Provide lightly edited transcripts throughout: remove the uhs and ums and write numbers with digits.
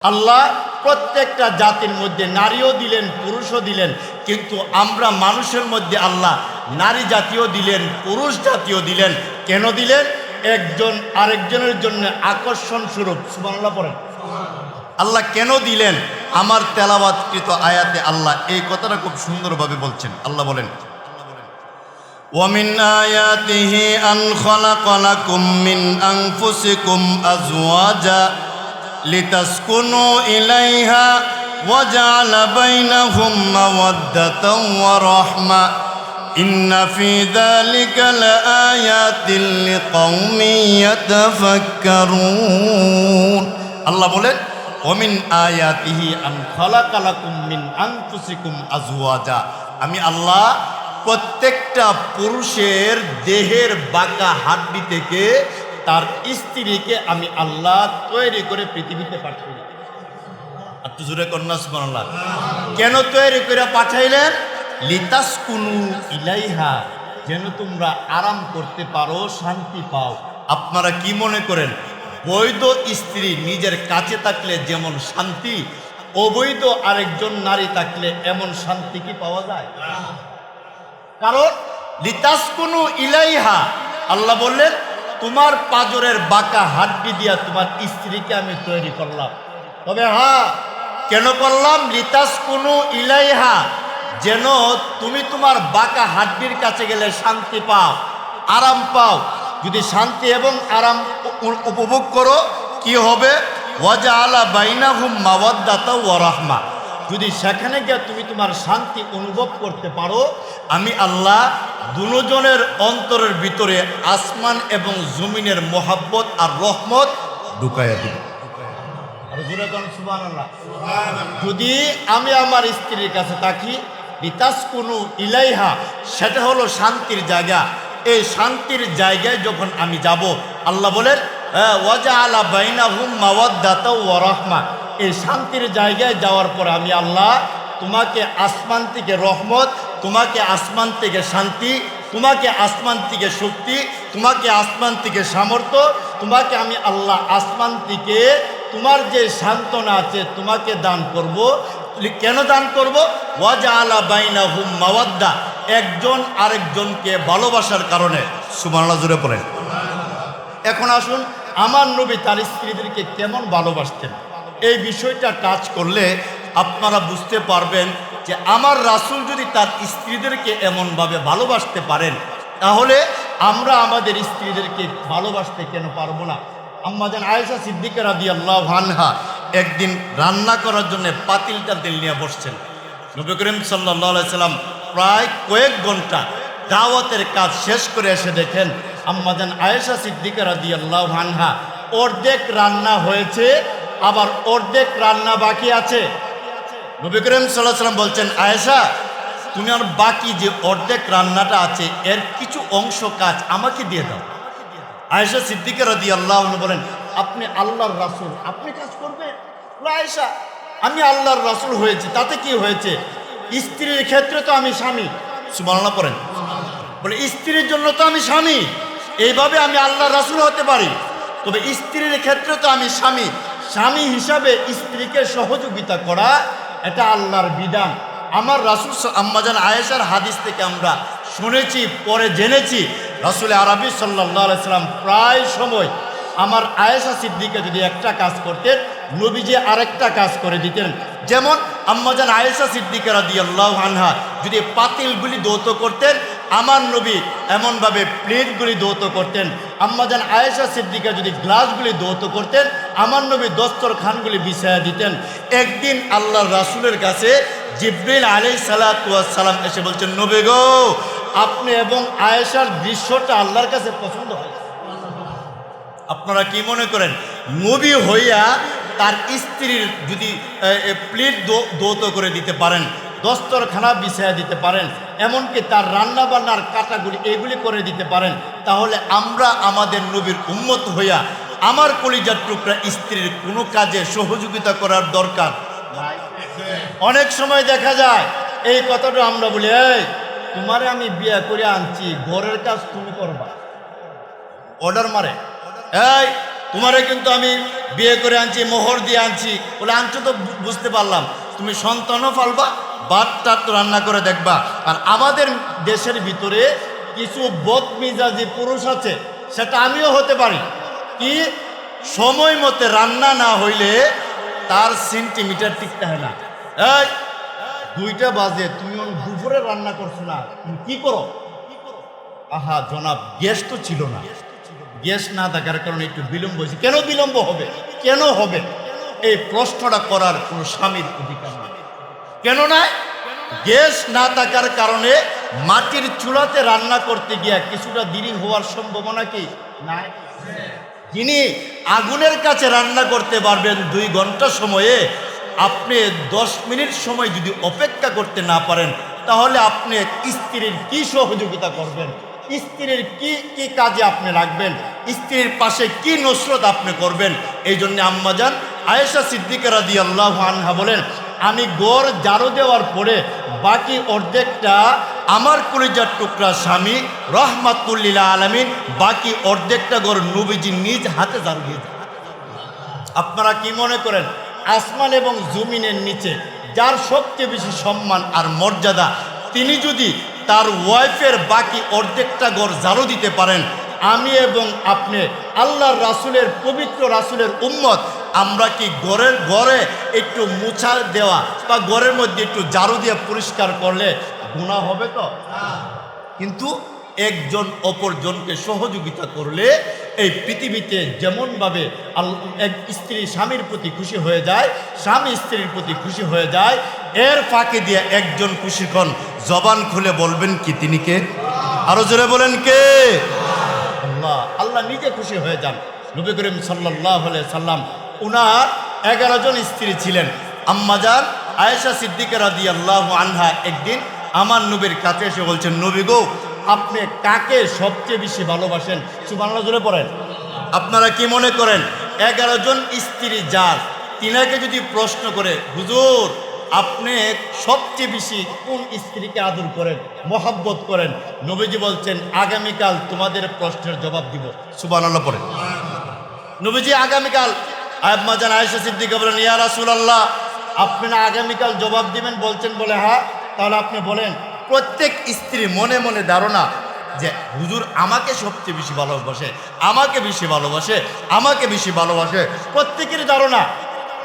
আল্লাহ প্রত্যেকটা জাতির মধ্যে নারীও দিলেন, পুরুষও দিলেন, কিন্তু আমরা মানুষের মধ্যে আল্লাহ নারী জাতীয় দিলেন, পুরুষ জাতীয় দিলেন। কেন দিলেন? একজন আরেকজনের জন্য আকর্ষণ স্বরূপ। সুবহানাল্লাহ পড়েন। আল্লাহ কেন দিলেন? আমার তেলাওয়াতকৃত আয়াতে আল্লাহ এই কথাটা খুব সুন্দরভাবে বলছেন। আল্লাহ বলেন, ওয়ামিন আয়াতিহি আন খালাকা লাকুম মিন আনফুসিকুম আজওয়াজা লিতাসকুনু ইলাইহা ওয়া জাআলা বাইনাহুম মাওয়াদ্দাতাও ওয়া রাহমা ইন্না ফি যালিকা লাআয়াতিন লিকাওমিন ইয়াতাফাক্কারুন। আল্লাহ বলেন, ওমিন আয়াতিহি আন খালাকা লাকুম মিন আনফুসিকুম আজওয়াজা। আমি আল্লাহ প্রত্যেকটা পুরুষের দেহের বাঁকা হাড্ডি থেকে তার স্ত্রীকে আমি আল্লাহ তৈরি করে পৃথিবীতে পাঠাই। একটু জোরে কন্যা সুবহানাল্লাহ। কেন তৈরি করে পাঠাইলেন? লিতাসকুনু ইলাইহা, যেন তোমরা আরাম করতে পারো, শান্তি পাও। আপনারা কি মনে করেন বৈধ স্ত্রী নিজের কাছে থাকলে যেমন শান্তি, অবৈধ আরেকজন নারী থাকলে এমন শান্তি কি পাওয়া যায়? কারণ লিতাসকুনু ইলাইহা, আল্লাহ বললেন তোমার পাজরের বাঁকা হাড্ডি দিয়া তোমার স্ত্রীকে আমি তৈরি করলাম। তবে হ্যাঁ, কেন করলাম? লিতাসকুনু ইলাইহা, যেন তুমি তোমার বাঁকা হাড্ডির কাছে গেলে শান্তি পাও, আরাম পাও। যদি শান্তি এবং আরাম উপভোগ করো, কি হবে? ওয়াজআলা বাইনাহুম মাওয়াদ্দাতা ওয়া রাহমা, যদি সেখানে গিয়ে তুমি তোমার শান্তি অনুভব করতে পারো, আমি আল্লাহ দুজনের অন্তরের ভিতরে আসমান এবং জমিনের মোহাব্বত আর রহমত ঢুকাইয়া দিব। সুবহানাল্লাহ। যদি আমি আমার স্ত্রীর কাছে থাকি, লিতাসকুনু ইলাইহা, সেটা হলো শান্তির জায়গা। এই শান্তির জায়গায় যখন আমি যাব, আল্লাহ বলেন ওয়াজআলা বাইনাহুম মাওয়াদ্দাতা ওয়া রাহমা, এই শান্তির জায়গায় যাওয়ার পর আমি আল্লাহ তোমাকে আসমান থেকে রহমত, তোমাকে আসমান থেকে শান্তি, তোমাকে আসমান থেকে শক্তি, তোমাকে আসমান থেকে সামর্থ্য, তোমাকে আমি আল্লাহ আসমান থেকে তোমার যে সান্ত্বনা আছে তোমাকে দান করব। কেন দান করব? ওয়াজআলা বাইনাহুম মাওয়াদ্দা, একজন আরেকজনকে ভালোবাসার কারণে। সুবহানাল্লাহ জোরে পড়েন। এখন আসুন, আমার নবী তার স্ত্রীদেরকে কেমন ভালোবাসতেন, এই বিষয়টা টাচ করলে আপনারা বুঝতে পারবেন যে আমার রাসূল যদি তার স্ত্রীদেরকে এমনভাবে ভালোবাসতে পারেন, তাহলে আমরা আমাদের স্ত্রীদেরকে ভালোবাসতে কেন পারবো না? আম্মাজান আয়েশা সিদ্দিকা রাদিয়াল্লাহু আনহা একদিন রান্না করার জন্য পাতিলটা তেল নিয়ে বসছেন। নবী করিম সাল্লাল্লাহু আলাইহি সাল্লাম প্রায় কয়েক ঘন্টা দাওয়াতের কাজ শেষ করে এসে দেখেন আম্মাজান আয়েশা সিদ্দিকা রাদিয়াল্লাহু আনহা অর্ধেক রান্না হয়েছে, আবার অর্ধেক রান্না বাকি আছে। নবী করিম সাল্লাল্লাহু আলাইহি সাল্লাম বলছেন, আয়েশা তুমি আর বাকি যে অর্ধেক রান্নাটা আছে এর কিছু অংশ কাজ আমাকে দিয়ে দাও। আয়েশা সিদ্দিকা রাদিয়াল্লাহু আনহা বলেন, আপনি আল্লাহর রাসূল, আপনি কাজ করবেন? আয়েশা, আমি আল্লাহর রাসূল হয়েছি, তাতে কি হয়েছে? স্ত্রীর ক্ষেত্রে তো আমি স্বামী। সুবহানাল্লাহ পড়েন। বলে স্ত্রীর জন্য তো আমি স্বামী, এইভাবে আমি আল্লাহর রাসূল হতে পারি, তবে স্ত্রীর ক্ষেত্রে তো আমি স্বামী। স্বামী হিসাবে স্ত্রীকে সহযোগিতা করা এটা আল্লাহর বিধান। আমার রাসূল আম্মাজান আয়েশার হাদিস থেকে আমরা শুনেছি, পরে জেনেছি, রাসূল আরবি সাল্লাল্লাহু আলাইহি সাল্লাম প্রায় সময় আমার আয়েশা সিদ্দিকা যদি একটা কাজ করতেন, নবীজি আরেকটা কাজ করে দিতেন। যেমন আম্মাজান আয়েশা সিদ্দিকা রাদিয়াল্লাহু আনহা যদি পাতিলগুলি ধৌত করতেন, আমার নবী এমনভাবে প্লেটগুলি ধৌত করতেন। আম্মাজান আয়েশা সিদ্দিকা যদি গ্লাসগুলি ধৌত করতেন, আমার নবী দস্তরখানগুলি বিছায়া দিতেন। একদিন আল্লাহর রাসূলের কাছে জিবরিল আলাইহিস সালাতু ওয়াস সালাম এসে বলছেন, নবী গো, আপনি এবং আয়েশার দৃশ্যটা আল্লাহর কাছে পছন্দ হয়। আপনারা কি মনে করেন নবী হইয়া তার স্ত্রীর যদি প্লেট ধৌত করে দিতে পারেন, দস্তরখানা বিছায়া দিতে পারেন, এমনকি তার রান্না বান্নার কাটাগুলি এগুলি করে দিতে পারেন, তাহলে আমরা আমাদের নবীর উম্মত হইয়া আমার কলিজার টুকরা স্ত্রীর কোনো কাজে সহযোগিতা করার দরকার নাই। অনেক সময় দেখা যায় এই কথাটা আমরা বলি, এই তোমারে আমি বিয়ে করে আনছি, ঘরের কাজ তুমি করবা, অর্ডার মারে। এই তোমারে কিন্তু আমি বিয়ে করে আনছি, মোহর দিয়ে আনছি। বলে আনছো তো বুঝতে পারলাম, তুমি সন্তানও পালবা, ভাতটা তো রান্না করে দেখবা। আর আমাদের দেশের ভিতরে কিছু বদমিজাজি পুরুষ আছে, সেটা আমিও হতে পারি, কি সময় মতে রান্না না হইলে তার সেন্টিমিটার টিকতে হয় না। এই 2টা বাজে, তুমি দুপুরে রান্না করছো না, তুমি কি করো? আহা জনাব, গ্যাস তো ছিল না। গ্যাস না থাকার কারণে একটু বিলম্ব হয়েছে। কেন বিলম্ব হবে? কেন হবে? এই প্রশ্নটা করার কোনো স্বামীর অধিকার নেই। কেন না? গ্যাস না থাকার কারণে মাটির চুলাতে রান্না করতে গিয়া কিছুটা দেরি হওয়ার সম্ভাবনা কি নাই? যিনি আগুনের কাছে রান্না করতে পারবেন 2 ঘন্টা সময়ে, আপনি 10 মিনিট সময় যদি অপেক্ষা করতে না পারেন, তাহলে আপনি স্ত্রীর কি সহযোগিতা করবেন? স্ত্রীর কি কি কাজে আপনি রাখবেন? স্ত্রীর পাশে কি নসরত আপনি করবেন? এই জন্য আম্মাজান আয়েশা সিদ্দিকা রাদিয়াল্লাহু আনহা বলেন, আমি ঘর ঝাড়ু দেওয়ার পরে বাকি অর্ধেকটা আমার কলিজার টুকরা স্বামী রহমাতুল লিল আলামিন, বাকি অর্ধেকটা ঘর নবীজি নিজ হাতে ঝাড়ু দিয়ে দেন। আপনারা কি মনে করেন আসমান এবং জমিনের নিচে যার সবচেয়ে বেশি সম্মান আর মর্যাদা, তিনি যদি তার ওয়াইফের বাকি অর্ধেকটা ঘর ঝাড়ু দিতে পারেন, আমি এবং আপনি আল্লাহর রাসূলের পবিত্র রাসূলের উম্মত, আমরা কি ঘরে একটু মুছা দেওয়া বা ঘরের মধ্যে একটু ঝাড়ু দিয়ে পরিষ্কার করলে গুনাহ হবে তো? কিন্তু একজন অপরজনকে সহযোগিতা করলে এই পৃথিবীতে যেমনভাবে এক স্ত্রী স্বামীর প্রতি খুশি হয়ে যায়, স্বামী স্ত্রীর প্রতি খুশি হয়ে যায়, এর ফাঁকে দিয়ে একজন খুশি হন, জবান খুলে বলবেন কি তিনি কে? আরো জোরে বলেন কে? আল্লাহ। আল্লাহ নিজে খুশি হয়ে যান। নবী করিম সাল্লাল্লাহু আলাইহি সাল্লাম, উনার 11 জন স্ত্রী ছিলেন। আম্মাজান আয়েশা সিদ্দিকা রাদিয়াল্লাহু আনহা একদিন আমার নবীর কাছে এসে বলছেন, নবী গো, আপনি কাকে সবচেয়ে বেশি ভালোবাসেন? সুবহানাল্লাহ জোরে পড়েন। আপনারা কি মনে করেন 11 জন স্ত্রী যার, তিনাকে যদি প্রশ্ন করে, হুজুর আপনি সবচেয়ে বেশি কোন স্ত্রীকে আদর করেন, মহব্বত করেন? নবীজি বলছেন, আগামীকাল তোমাদের প্রশ্নের জবাব দিব। সুবহানাল্লাহ পড়েন। নবীজি আগামীকাল, আম্মাজান আয়েশা সিদ্দিকা বলেন, ইয়া রাসূলুল্লাহ, আপনি না আগামীকাল জবাব দিবেন বলছেন? বলে হ্যাঁ। তাহলে আপনি বলেন, প্রত্যেক স্ত্রী মনে মনে ধারণা যে হুজুর আমাকে সবচেয়ে বেশি ভালোবাসে, আমাকে বেশি ভালোবাসে, আমাকে বেশি ভালোবাসে, প্রত্যেকের ধারণা।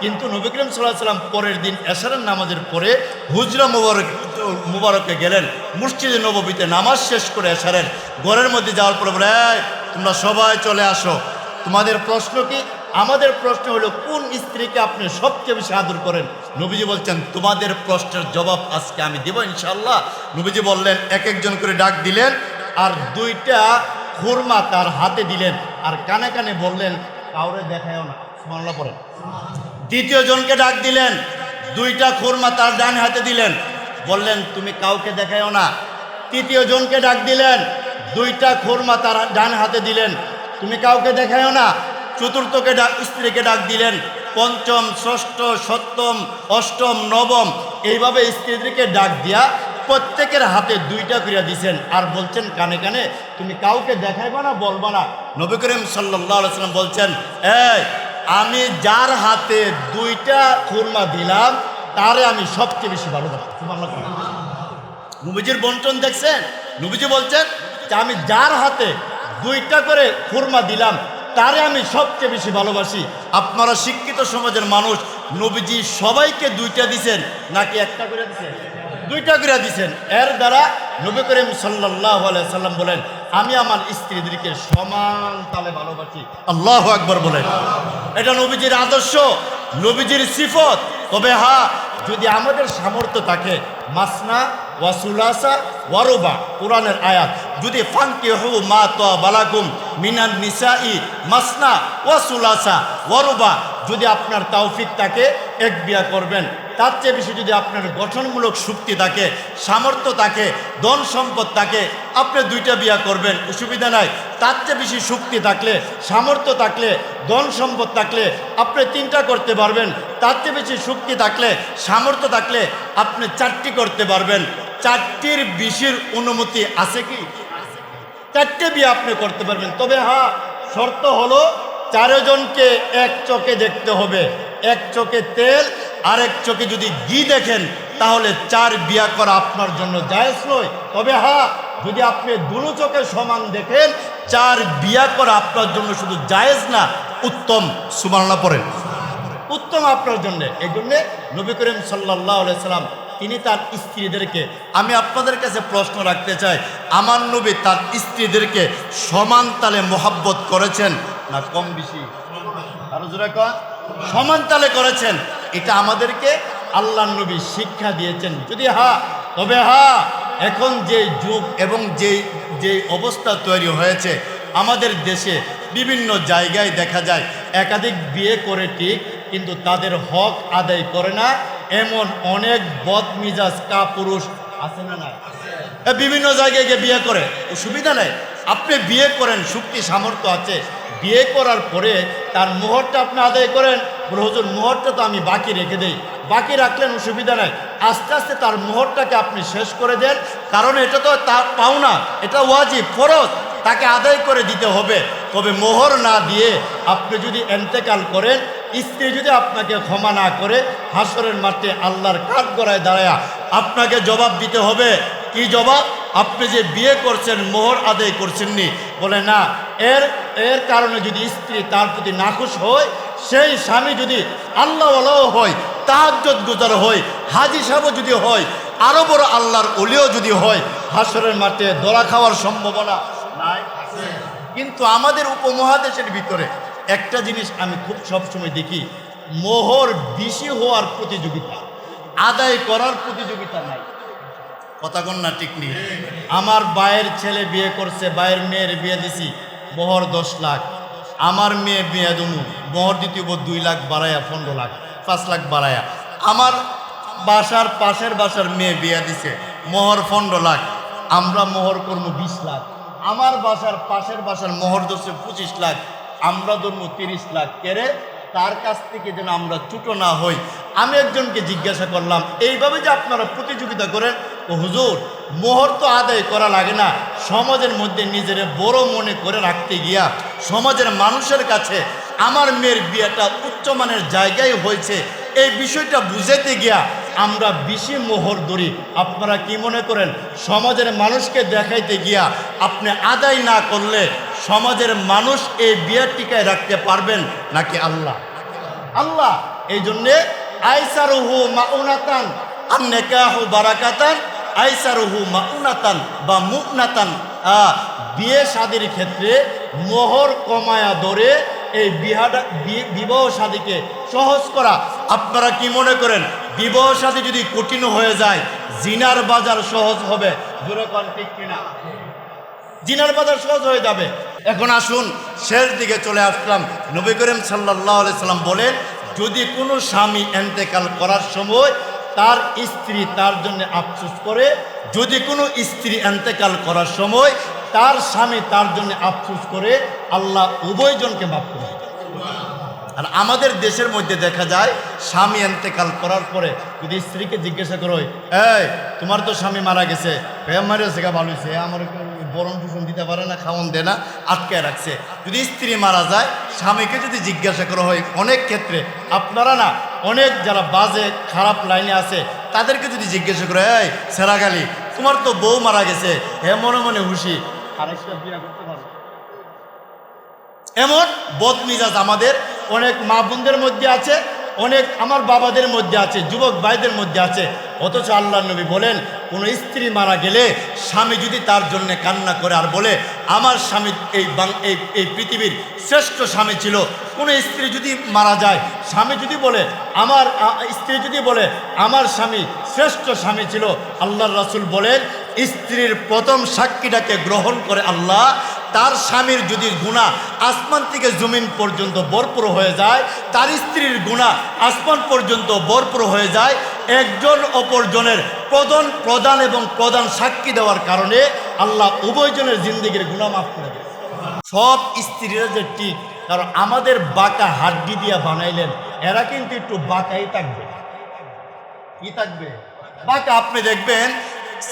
কিন্তু নবী করিম সাল্লাল্লাহু আলাইহি ওয়াসাল্লাম পরের দিন এশারের নামাজের পরে হুজরা মুবারকে গেলেন, মসজিদে নববীতে নামাজ শেষ করে এশারের ঘরের মধ্যে যাওয়ার পরে বলে, তোমরা সবাই চলে আসো, তোমাদের প্রশ্ন কি? আমাদের প্রশ্ন হলো, কোন স্ত্রীকে আপনি সবচেয়ে বেশি আদর করেন? নবীজি বলছেন, তোমাদের প্রশ্নের জবাব আজকে আমি দেব ইনশাআল্লাহ। নবীজি বললেন, এক একজন করে ডাক দিলেন, আর 2টা খুরমা তার হাতে দিলেন, আর কানে কানে বললেন, কাউরে দেখায়ও না। সুবহানাল্লাহ পড়েন। দ্বিতীয় জনকে ডাক দিলেন, 2টা খুরমা তার ডান হাতে দিলেন, বললেন, তুমি কাউকে দেখায়ও না। তৃতীয় জনকে ডাক দিলেন, 2টা খুরমা তার ডান হাতে দিলেন, তুমি কাউকে দেখায়ও না। চতুর্থকে স্ত্রীকে ডাক দিলেন, পঞ্চম, ষষ্ঠ, সপ্তম, অষ্টম, নবম, এইভাবে স্ত্রীদেরকে ডাক দিয়া প্রত্যেকের হাতে 2টা করিয়া দিছেন, আর বলছেন কানে কানে, তুমি কাউকে দেখাইবা না, বলবা না। নবী করিম সাল্লাল্লাহু আলাইহি ওয়াসাল্লাম বলছেন, আমি যার হাতে 2টা খুরমা দিলাম, তারে আমি সবচেয়ে বেশি ভালোবাসি। সুবহানাল্লাহ। নবীজির বন্টন দেখছেন? নবীজি বলছেন যে আমি যার হাতে 2টা করে খুরমা দিলাম, তারে আমি সবচেয়ে বেশি ভালোবাসি। আপনারা শিক্ষিত সমাজের মানুষ, নবীজি সবাইকে 2টা দিছেন নাকি একটা করে দিছেন? 2টা করে দিছেন। এর দ্বারা নবী করিম সাল্লাল্লাহু আলাইহি সাল্লাম বলেন, আমি আমার স্ত্রীদেরকে সমান তালে ভালোবাসি। আল্লাহু আকবার বলেন। এটা নবীজির আদর্শ, নবীজির সিফত। তবে হ্যাঁ, যদি আমাদের সামর্থ্য থাকে, মাসনা ওয়া সুলাসা ওয়া রুবা, কোরআনের আয়াত, যদি ফানকিহু মা তাবা লাকুম মিনান নিসাই মাসনা ওয়া সুলাসা ওয়া রুবা, যদি আপনার তৌফিক থাকে এক বিয়া করবেন। তার চেয়ে বেশি যদি আপনার গঠনমূলক শক্তি থাকে, সামর্থ্য থাকে, ধন সম্পদ থাকে, আপনি 2টা বিয়া করবেন, অসুবিধা নাই। তার চেয়ে বেশি শক্তি থাকলে, সামর্থ্য থাকলে, ধন সম্পদ থাকলে আপনি 3টা করতে পারবেন। তার চেয়ে বেশি শক্তি থাকলে, সামর্থ্য থাকলে আপনি 4টি করতে পারবেন। 4টির বেশির অনুমতি আছে কি? 4টে বিয়ে আপনি করতে পারবেন। তবে হ্যাঁ, শর্ত হলো চারজনকে এক চোখে দেখতে হবে। এক চোখে তেল, আরেক চোখে যদি ঘি দেখেন, তাহলে 4 বিয়া করা আপনার জন্য জায়েজ নয়। তবে হ্যাঁ, যদি আপনি দুনো চোখে সমান দেখেন, 4 বিয়া করা আপনার জন্য শুধু জায়েজ না, উত্তম। সুবহানাল্লাহ পড়েন। উত্তম আপনার জন্য। এই জন্যে নবী করিম সাল্লাল্লাহু আলাইহি সাল্লাম তিনি তার স্ত্রীদেরকে, আমি আপনাদের কাছে প্রশ্ন রাখতে চাই, আমার নবী তার স্ত্রীদেরকে সমান তালে মোহাব্বত করেছেন না কম বেশি? আরো জোরে কন। সমান তালে করেছেন। এটা আমাদেরকে আল্লাহর নবী শিক্ষা দিয়েছেন। যদি হ্যাঁ, তবে হ্যাঁ, এখন যে যুগ এবং যে অবস্থা তৈরি হয়েছে আমাদের দেশে, বিভিন্ন জায়গায় দেখা যায় একাধিক বিয়ে করে ঠিক, কিন্তু তাদের হক আদায় করে না, এমন অনেক বদমিজাজ কাপুরুষ আছে না? না, বিভিন্ন জায়গায় গিয়ে বিয়ে করে, অসুবিধা নেই। আপনি বিয়ে করেন, শক্তি সামর্থ্য আছে, বিয়ে করার পরে তার মোহরটা আপনি আদায় করেন। বলে হুজুর মোহরটা তো আমি বাকি রেখে দেই। বাকি রাখলেন, অসুবিধা নাই। আস্তে আস্তে তার মোহরটাকে আপনি শেষ করে দেন, কারণ এটা তো তার পাওনা, এটা ওয়াজিব, ফরজ, তাকে আদায় করে দিতে হবে। তবে মোহর না দিয়ে আপনি যদি ইন্তেকাল করেন, স্ত্রী যদি আপনাকে ক্ষমা না করে, হাসরের মাঠে আল্লাহর কাঠগড়ায় দাঁড়ায়া আপনাকে জবাব দিতে হবে। কি জবাব? আপনি যে বিয়ে করছেন, মোহর আদায় করছেননি। বলে না, এর কারণে যদি স্ত্রী তার প্রতি নাখুশ হয়, সেই স্বামী যদি আল্লাহওয়ালাও হয়, তাহাজ্জুদ গুজার হয়, হাজী সাহেবও যদি হয়, আরো বড় আল্লাহর ওলিও যদি হয়, হাসরের মাঠে ধরা খাওয়ার সম্ভাবনা নাই? কিন্তু আমাদের উপমহাদেশের ভিতরে একটা জিনিস আমি খুব সবসময় দেখি, মোহর বেশি হওয়ার প্রতিযোগিতা, আদায় করার প্রতিযোগিতা নাই। কথা কন না, ঠিক নেই? আমার ভাইয়ের ছেলে বিয়ে করছে, ভাইয়ের মেয়ের বিয়ে দিছি, মোহর 10 লাখ। আমার মেয়ে বিয়ে দমু, মোহর দ্বিতীয় 2 লাখ বাড়ায়া 15 লাখ, 5 লাখ বাড়ায়া। আমার বাসার পাশের বাসার মেয়ে বিয়ে দিছে, মোহর 15 লাখ, আমরা মোহর করবো 20 লাখ। আমার বাসার পাশের বাসার মোহর ধরছে 25 লাখ, আমরা ধরবো 30 লাখ। কেরে? তার কাছ থেকে যেন আমরা ছোট না হই। আমি একজনকে জিজ্ঞাসা করলাম, এইভাবে যে আপনারা প্রতিযোগিতা করেন, ও হুজুর মোহর তো আদায় করা লাগে না, সমাজের মধ্যে নিজের বড় মনে করে রাখতে গিয়া সমাজের মানুষের কাছে আমার মেয়ের বিয়েটা উচ্চমানের জায়গায় হয়েছে, এই বিষয়টা বুঝাতে গিয়া আমরা বেশি মোহর ধরি। আপনারা কি মনে করেন, সমাজের মানুষকে দেখাইতে গিয়া আপনি আদায় না করলে সমাজের মানুষ এই বিয়ে টিকায় রাখতে পারবেন নাকি আল্লাহ? আল্লাহ। এই জন্যে আইসারুহু মাউনাতান আর নেকাহু বারাকাতান, আইসারুহু মাউনাতান বা মুকনাতান, বিয়ে শাদীর ক্ষেত্রে মোহর কমায়া ধরে এই বিবাহ শাদীকে সহজ করা। আপনারা কি মনে করেন, বিবাহ শাদী যদি কঠিন হয়ে যায়, জিনার বাজার সহজ হবে? জোরে কোন ঠিক কিনা? জিনার বাজার সহজ হয়ে যাবে। এখন আসুন শেষ দিকে চলে আসলাম। নবী করিম সাল্লাল্লাহু আলাইহি সাল্লাম বলেন, যদি কোনো স্বামী ইন্তেকাল করার সময় তার স্ত্রী তার জন্য আফসোস করে, যদি কোনো স্ত্রী ইন্তেকাল করার সময় তার স্বামী তার জন্য আফসোস করে, আল্লাহ উভয়জনকে মাফ করে। আর আমাদের দেশের মধ্যে দেখা যায়, স্বামী ইন্তেকাল করার পরে যদি স্ত্রীকে জিজ্ঞাসা করো, এই তোমার তো স্বামী মারা গেছে, মারিয়েছে গা, ভালো হয়েছে, আমার বরণ পোষণ দিতে পারে না, খাওয়ান দেয় না, আটকায় রাখছে। যদি স্ত্রী মারা যায়, স্বামীকে যদি জিজ্ঞাসা করা হয়, অনেক ক্ষেত্রে আপনারা না, অনেক যারা বাজে খারাপ লাইনে আছে তাদেরকে যদি জিজ্ঞাসা করে, এই সেরাগালি তোমার তো বউ মারা গেছে, মনে মনে খুশি, আরেকটা বিয়ে করতে পারো। এমন বদমিজাজ আমাদের অনেক মা বোনদের মধ্যে আছে, অনেক আমার বাবাদের মধ্যে আছে, যুবক ভাইদের মধ্যে আছে। অথচ আল্লাহর নবী বলেন, কোনো স্ত্রী মারা গেলে স্বামী যদি তার জন্য কান্না করে আর বলে, আমার স্বামী এই পৃথিবীর শ্রেষ্ঠ স্বামী ছিল। কোনো স্ত্রী যদি মারা যায়, স্বামী যদি বলে, আমার স্ত্রী যদি বলে আমার স্বামী শ্রেষ্ঠ স্বামী ছিল, আল্লাহর রাসূল বলেন, স্ত্রীর প্রথম সাক্ষীটাকে গ্রহণ করে আল্লাহ। তার স্বামীর যদি গুনাহ আসমান থেকে জমিন পর্যন্ত ভরপুর হয়ে যায়, তার স্ত্রীর গুনাহ আসমান পর্যন্ত ভরপুর হয়ে যায়, একজন অপরজনের প্রধান এবং প্রধান সাক্ষী দেওয়ার কারণে আল্লাহ উভয়জনের জিন্দেগির গুনাহ মাফ করে দেয়। সব স্ত্রীরা যে ঠিক, কারণ আমাদের বাঁকা হাড্ডি দিয়া বানাইলেন, এরা কিন্তু একটু বাঁকাই থাকবে। কি থাকবে? বাঁকা। আপনি দেখবেন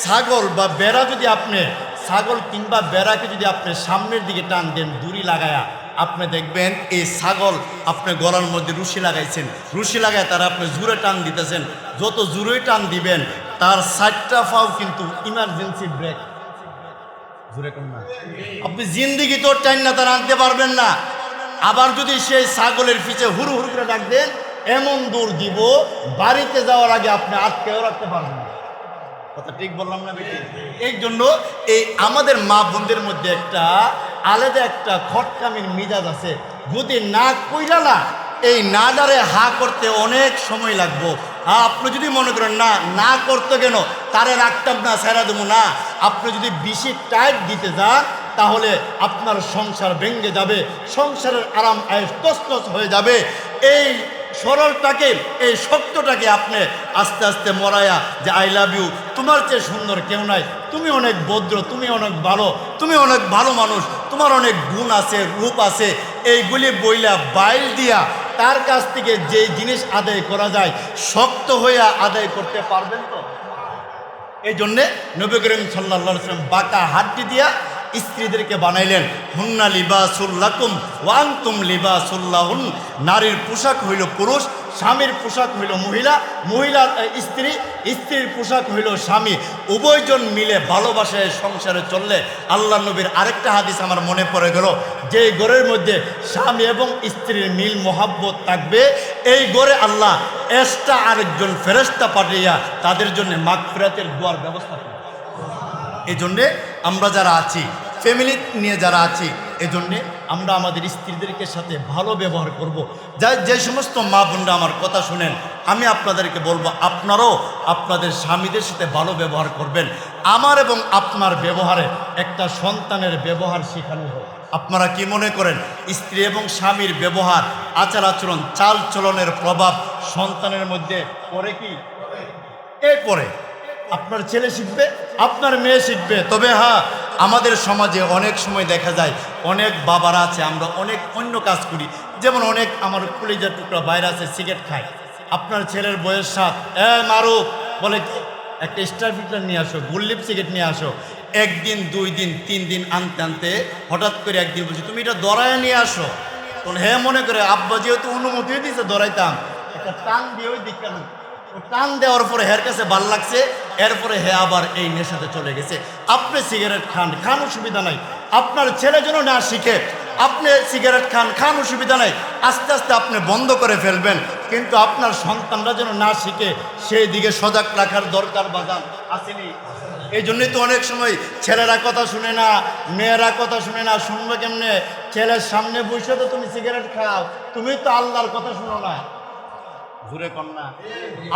ছাগল বা বেড়া, যদি আপনি ছাগল কিংবা বেড়াকে যদি আপনি সামনের দিকে টান দেন দড়ি লাগায়া, আপনি দেখবেন এই ছাগল আপনি গলার মধ্যে রুশি লাগাইছেন, রুশি লাগায় তারা আপনি জোরে টান দিতেছেন, যত জোরে টান দিবেন তার 4টা পাও কিন্তু ইমার্জেন্সি ব্রেক, জোরে কোন না, আপনি জিন্দিগি তো টাইম না তারা আনতে পারবেন না। আবার যদি সেই ছাগলের পিছে হুড়ু হুড়ু করে ডাক দেন, এমন দূর দিব বাড়িতে যাওয়ার আগে আপনি আটকেও রাখতে পারবেন না। কথা ঠিক বললাম না বেটি? এই জন্য এই আমাদের মা বোনদের মধ্যে একটা আলাদা একটা খটকামির মিজাজ আছে, যদি না কইরা না এই না ডারে হা করতে অনেক সময় লাগবো। আপনি যদি মনে করেন না না করতে কেন তারে রাখতাম না, ছেড়া দেবো না, আপনি যদি বেশি টাইট দিতে যান তাহলে আপনার সংসার ভেঙে যাবে, সংসারের আরাম আয়েশ তছনছ হয়ে যাবে। এই সরলটাকে এই সত্যটাকে আপনি আস্তে আস্তে মরায়া যে আই লাভ ইউ, তোমার চেয়ে সুন্দর কেউ নাই, তুমি অনেক ভদ্র, তুমি অনেক ভালো, তুমি অনেক ভালো মানুষ, তোমার অনেক গুণ আছে, রূপ আছে, এইগুলি বইলা বাইল দিয়া তার কাছ থেকে যে জিনিস আদায় করা যায় শক্ত হইয়া আদায় করতে পারবেন তো? এই জন্যে নবী করিম সাল্লাল্লাহু আলাইহি ওয়াসাল্লাম বাঁকা হাড্ডি দিয়া স্ত্রীদেরকে বানাইলেন, হুন্না লিবাসুল লাকুম ওয়া আনতুম লিবাসুল লাহুন। নারীর পোশাক হইল পুরুষ, স্বামীর পোশাক হইল মহিলা, মহিলার স্ত্রী, স্ত্রীর পোশাক হইল স্বামী। উভয়জন মিলে ভালোবাসায় সংসারে চললে, আল্লাহ নবীর আরেকটা হাদিস আমার মনে পড়ে গেল, যে ঘরের মধ্যে স্বামী এবং স্ত্রীর মিল মোহাব্বত থাকবে এই ঘরে আল্লাহ এক্সট্রা আরেকজন ফেরেশতা পাঠিয়ে তাদের জন্য মাগফিরাতের দোয়ার ব্যবস্থা করে। এই জন্যে আমরা যারা আছি, ফ্যামিলি নিয়ে যারা আছি, এজন্যে আমরা আমাদের স্ত্রীদেরকে সাথে ভালো ব্যবহার করব। যে সমস্ত মা বোনরা আমার কথা শুনেন, আমি আপনাদেরকে বলবো আপনারাও আপনাদের স্বামীদের সাথে ভালো ব্যবহার করবেন। আমার এবং আপনার ব্যবহারে একটা সন্তানের ব্যবহার শেখানো হয়। আপনারা কি মনে করেন স্ত্রী এবং স্বামীর ব্যবহার, আচার আচরণ, চাল চলনের প্রভাব সন্তানের মধ্যে পড়ে কি? এরপরে আপনার ছেলে শিখবে, আপনার মেয়ে শিখবে। তবে হ্যাঁ, আমাদের সমাজে অনেক সময় দেখা যায় অনেক বাবারা আছে, আমরা অনেক অন্য কাজ করি, যেমন অনেক আমার কলিজার টুকরা বাইরে আছে সিগারেট খায়। আপনার ছেলের বয়স 7, মারুফ বলে কি একটা স্টার ফিল্টার নিয়ে আসো, গুল্লিপ সিগারেট নিয়ে আসো। 1 দিন 2 দিন 3 দিন আনতে আনতে হঠাৎ করে একদিন বলছি তুমি এটা দরায় নিয়ে আসো, তখন হ্যাঁ মনে করে আব্বা যেহেতু অনুমতি দিয়েছে দরাইতাম, একটা টান দিয়ে ওই দিক কেন টান দেওয়ার পরে হের কাছে ভাল লাগছে, এরপরে হে আবার এই নেশাতে চলে গেছে। আপনি সিগারেট খান অসুবিধা নাই, আপনার ছেলে যেন না শিখে, আপনি সিগারেট খান অসুবিধা নাই, আস্তে আস্তে আপনি বন্ধ করে ফেলবেন, কিন্তু আপনার সন্তানরা যেন না শিখে সেই দিকে সজাগ রাখার দরকার বাজান আসেনি। এই জন্যই তো অনেক সময় ছেলেরা কথা শুনে না, মেয়েরা কথা শুনে না। শুনবে কেমনে? ছেলের সামনে বসে তো তুমি সিগারেট খাও, তুমি তো আল্লাহর কথা শুনো না। ঘুরে কন্যা,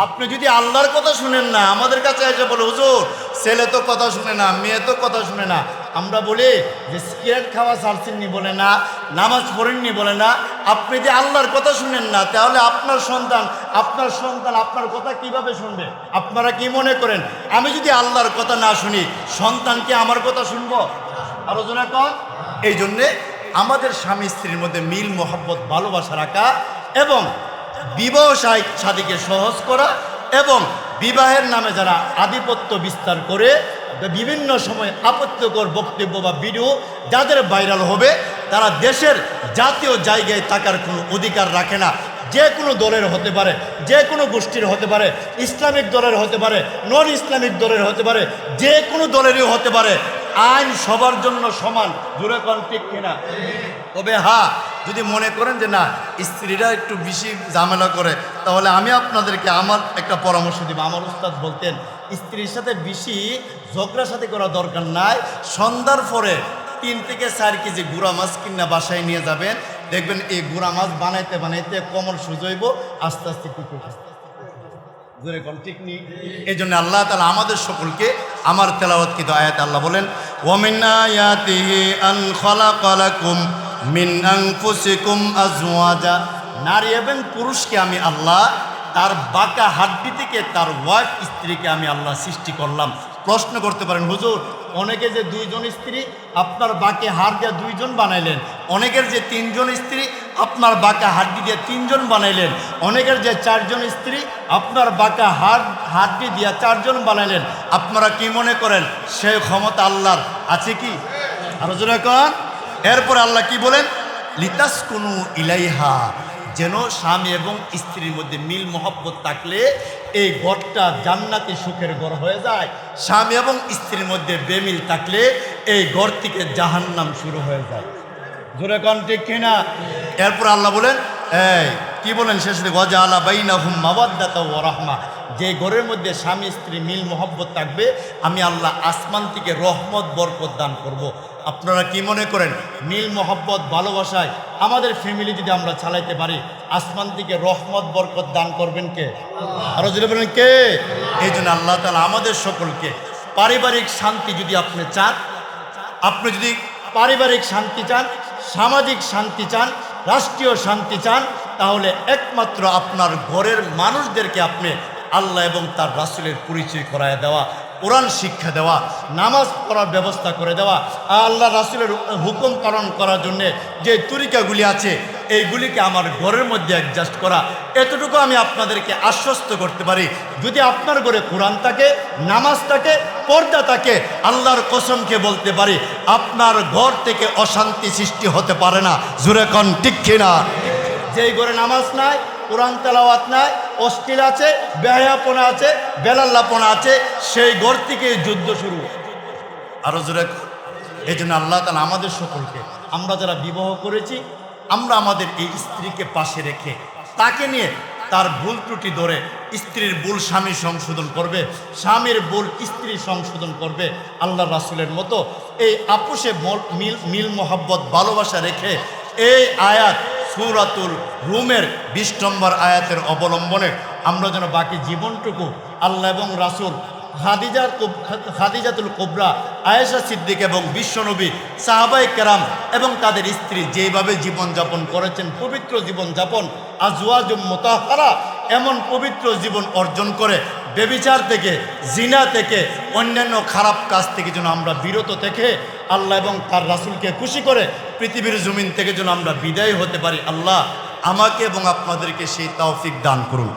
আপনি যদি আল্লাহর কথা শুনেন না, আমাদের কাছে এসে বলে হুজুর ছেলে তো কথা শুনে না, মেয়ে তো কথা শুনে না। আমরা বলি যে সিগারেট খাওয়া ছাড়ছেননি বলে না, নামাজ পড়েননি বলে না। আপনি যে আল্লাহর কথা শুনেন না, তাহলে আপনার সন্তান আপনার কথা কিভাবে শুনবে? আপনারা কি মনে করেন আমি যদি আল্লাহর কথা না শুনি সন্তান কি আমার কথা শুনবো? আরো জোরে কন। এই জন্যে আমাদের স্বামী স্ত্রীর মধ্যে মিল মোহাব্বত ভালোবাসা রাখা এবং বিবাহ শাদীকে সহজ করা, এবং বিবাহের নামে যারা আধিপত্য বিস্তার করে বিভিন্ন সময় আপত্তিকর বক্তব্য বা ভিডিও যাদের ভাইরাল হবে, তারা দেশের জাতীয় জায়গায় থাকার কোনো অধিকার রাখে না। যে কোনো দলের হতে পারে, যে কোনো গোষ্ঠীর হতে পারে, ইসলামিক দলের হতে পারে, নন ইসলামিক দলের হতে পারে, যে কোনো দলেরই হতে পারে। আইন সবার জন্য সমান, জোরে কোন ঠিক কিনা? তবে হ্যাঁ, যদি মনে করেন যে না স্ত্রীরা একটু বেশি ঝামেলা করে, তাহলে আমি আপনাদেরকে আমার একটা পরামর্শ দিব। আমার উস্তাদ বলতেন স্ত্রীর সাথে বেশি ঝগড়ার সাথে করা দরকার নাই। সন্ধ্যার পরে 3 থেকে 4 কেজি গুঁড়া মাছ কিনা বাসায় নিয়ে যাবেন, দেখবেন এই গুঁড়া মাছ বানাইতে বানাইতে কোমর সুজইব, আস্তে আস্তে টিকে জোরে কোন ঠিক নেই। এই জন্য আল্লাহ তাআলা আমাদের সকলকে, আমার তেলাওয়াতকৃত আয়াত আল্লাহ বলেন ওয়ামিন আয়াতিহি আন খালাকা লাকুম মিন আনফুসিকুম আজওয়াজা। নারী এবং পুরুষকে আমি আল্লাহ তার বাঁকা হাড্ডি থেকে তার ওয়াইফ স্ত্রীকে আমি আল্লাহ সৃষ্টি করলাম। প্রশ্ন করতে পারেন হুজুর অনেকে যে 2 জন স্ত্রী আপনার বাঁকে হাড় দিয়ে 2 জন বানাইলেন, অনেকের যে 3 জন স্ত্রী আপনার বাঁকা হাড্ডি দিয়ে 3 জন বানাইলেন, অনেকের যে 4 জন স্ত্রী আপনার বাঁকা হাড্ডি দিয়ে 4 জন বানাইলেন, আপনারা কি মনে করেন সেই ক্ষমতা আল্লাহর আছে কি? আরো জোরে কোন। এরপর আল্লাহ কি বলেন লিতাসকুনু ইলাইহা, যেন স্বামী এবং স্ত্রীর মধ্যে মিল মহব্বত থাকলে এই ঘরটা জান্নাতি সুখের ঘর হয়ে যায়। স্বামী এবং স্ত্রীর মধ্যে বেমিল থাকলে এই ঘর থেকে জাহান্নাম শুরু হয়ে যায়। জোরে কোন ঠিক কিনা? এরপর আল্লাহ বলেন, এই কি বলেন শেষে, ওয়াজআলা বাইনাহুম মাওয়াদ্দাতা ওয়া রাহমা, যে ঘরের মধ্যে স্বামী স্ত্রী মিল মহব্বত থাকবে আমি আল্লাহ আসমান থেকে রহমত বরকত দান করব। আপনারা কি মনে করেন মিল মহব্বত ভালোবাসায় আমাদের ফ্যামিলি যদি আমরা চালাইতে পারি, আসমান থেকে রহমত বরকত দান করবেন কে? আরো যদি বলেন কে? এই জন্য আল্লাহ তাআলা আমাদের সকলকে পারিবারিক শান্তি যদি আপনি চান, আপনি যদি পারিবারিক শান্তি চান, সামাজিক শান্তি চান, রাষ্ট্রীয় শান্তি চান, তাহলে একমাত্র আপনার ঘরের মানুষদেরকে আপনি আল্লাহ এবং তার রাসূলের পরিচয় করায় দেওয়া, কোরআন শিক্ষা দেওয়া, নামাজ পড়ার ব্যবস্থা করে দেওয়া, আল্লাহ রাসূলের হুকুম পালন করার জন্য যে তরিকাগুলি আছে এইগুলিকে আমার ঘরের মধ্যে অ্যাডজাস্ট করা, এতটুকু আমি আপনাদেরকে আশ্বস্ত করতে পারি। যদি আপনার ঘরে কোরআন থাকে, নামাজ থাকে, পর্দা থাকে, আল্লাহর কসমকে বলতে পারি আপনার ঘর থেকে অশান্তি সৃষ্টি হতে পারে না। জোরে কোন ঠিক কিনা? যেই ঘরে নামাজ নাই, কোরআন তেলাওয়াত নাই, অশ্লীল আছে, বেহায়াপনা আছে, বেলাল্লাপনা আছে, সেই ঘর থেকে যুদ্ধ শুরু। আরো জোরে। এই জন্য আল্লাহ তাআলা আমাদের সকলকে, আমরা যারা বিবাহ করেছি, আমরা আমাদের এই স্ত্রীকে পাশে রেখে তাকে নিয়ে তার ভুল ত্রুটি ধরে, স্ত্রীর ভুল স্বামী সংশোধন করবে, স্বামীর ভুল স্ত্রী সংশোধন করবে, আল্লাহ রাসূলের মতো এই আপোষে মিল মোহাব্বত ভালোবাসা রেখে এই আয়াত সূরাতুল রুমের 20 নম্বর আয়াতের অবলম্বনে আমরা যেন বাকি জীবনটুকু আল্লাহ এবং রাসূল, খাদিজাতুল কুবরা, আয়েশা সিদ্দিক এবং বিশ্বনবী, সাহাবায়ে কেরাম এবং তাদের স্ত্রী যেভাবে জীবনযাপন করেছেন, পবিত্র জীবনযাপন, আজওয়াজুম মুতাহহারা, এমন পবিত্র জীবন অর্জন করে ব্যভিচার থেকে, জিনা থেকে, অন্যান্য খারাপ কাজ থেকে যেন আমরা বিরত থেকে আল্লাহ এবং তার রাসূলকে খুশি করে পৃথিবীর জমিন থেকে যেন আমরা বিদায় হতে পারি। আল্লাহ আমাকে এবং আপনাদেরকে সেই তৌফিক দান করুন।